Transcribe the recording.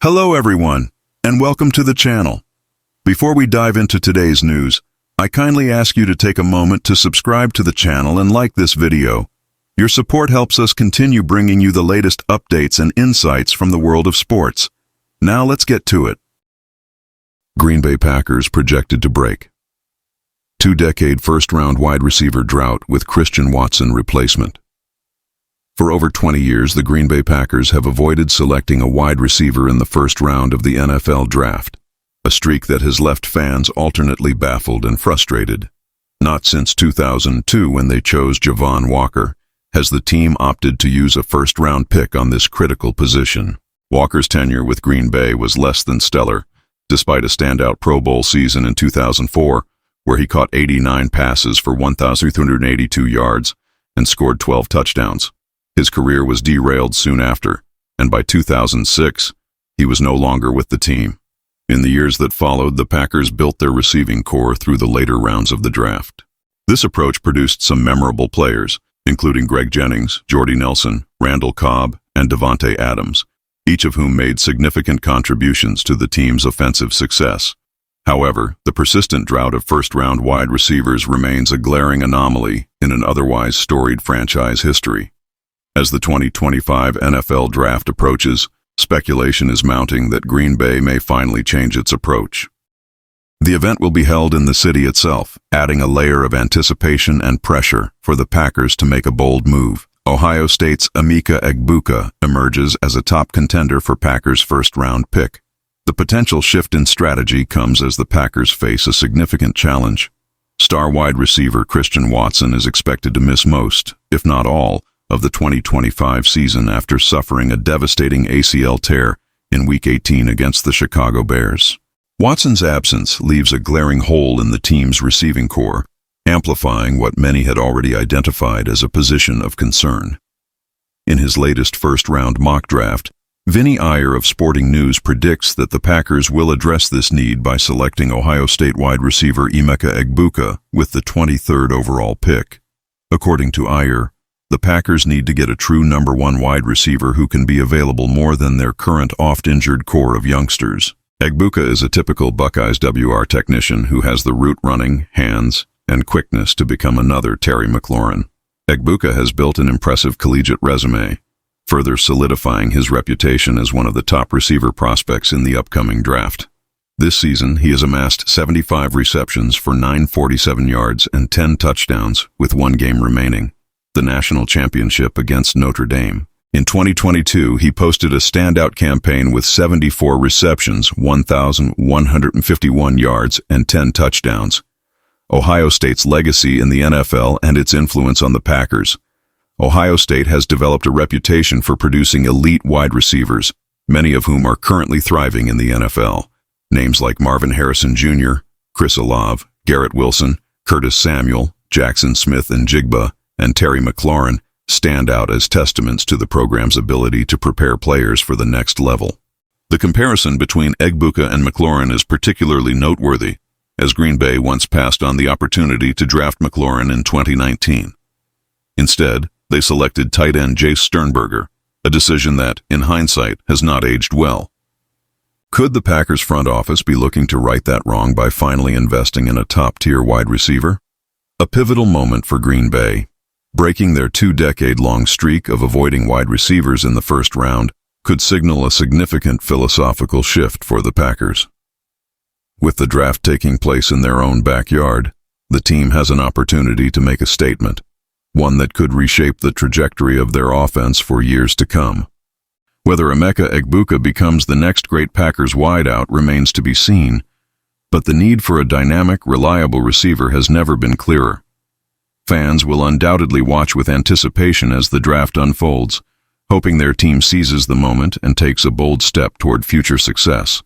Hello everyone, and welcome to the channel. Before we dive into today's news, I kindly ask you to take a moment to subscribe to the channel and like this video. Your support helps us continue bringing you the latest updates and insights from the world of sports. Now let's get to it. Green Bay Packers projected to break. Two-decade first-round wide receiver drought with Christian Watson replacement. For over 20 years, the Green Bay Packers have avoided selecting a wide receiver in the first round of the NFL draft, a streak that has left fans alternately baffled and frustrated. Not since 2002, when they chose Javon Walker, has the team opted to use a first-round pick on this critical position. Walker's tenure with Green Bay was less than stellar, despite a standout Pro Bowl season in 2004, where he caught 89 passes for 1,382 yards and scored 12 touchdowns. His career was derailed soon after, and by 2006, he was no longer with the team. In the years that followed, the Packers built their receiving core through the later rounds of the draft. This approach produced some memorable players, including Greg Jennings, Jordy Nelson, Randall Cobb, and Davante Adams, each of whom made significant contributions to the team's offensive success. However, the persistent drought of first-round wide receivers remains a glaring anomaly in an otherwise storied franchise history. As the 2025 NFL Draft approaches, speculation is mounting that Green Bay may finally change its approach. The event will be held in the city itself, adding a layer of anticipation and pressure for the Packers to make a bold move. Ohio State's Emeka Egbuka emerges as a top contender for Packers' first-round pick. The potential shift in strategy comes as the Packers face a significant challenge. Star wide receiver Christian Watson is expected to miss most, if not all, of the 2025 season after suffering a devastating ACL tear in Week 18 against the Chicago Bears. Watson's absence leaves a glaring hole in the team's receiving core, amplifying what many had already identified as a position of concern. In his latest first-round mock draft, Vinny Iyer of Sporting News predicts that the Packers will address this need by selecting Ohio State wide receiver Emeka Egbuka with the 23rd overall pick. According to Iyer, the Packers need to get a true number one wide receiver who can be available more than their current oft-injured core of youngsters. Egbuka is a typical Buckeyes WR technician who has the route running, hands, and quickness to become another Terry McLaurin. Egbuka has built an impressive collegiate resume, further solidifying his reputation as one of the top receiver prospects in the upcoming draft. This season, he has amassed 75 receptions for 947 yards and 10 touchdowns with one game remaining, the national championship against Notre Dame. In 2022, he posted a standout campaign with 74 receptions, 1,151 yards, and 10 touchdowns. Ohio State's legacy in the NFL and its influence on the Packers. Ohio State has developed a reputation for producing elite wide receivers, many of whom are currently thriving in the NFL. Names like Marvin Harrison Jr., Chris Olave, Garrett Wilson, Curtis Samuel, Jackson Smith-Njigba, and Terry McLaurin stand out as testaments to the program's ability to prepare players for the next level. The comparison between Egbuka and McLaurin is particularly noteworthy, as Green Bay once passed on the opportunity to draft McLaurin in 2019. Instead, they selected tight end Jace Sternberger, a decision that, in hindsight, has not aged well. Could the Packers front office be looking to right that wrong by finally investing in a top-tier wide receiver? A pivotal moment for Green Bay. Breaking their two-decade-long streak of avoiding wide receivers in the first round could signal a significant philosophical shift for the Packers. With the draft taking place in their own backyard, the team has an opportunity to make a statement, one that could reshape the trajectory of their offense for years to come. Whether Emeka Egbuka becomes the next great Packers wideout remains to be seen, but the need for a dynamic, reliable receiver has never been clearer. Fans will undoubtedly watch with anticipation as the draft unfolds, hoping their team seizes the moment and takes a bold step toward future success.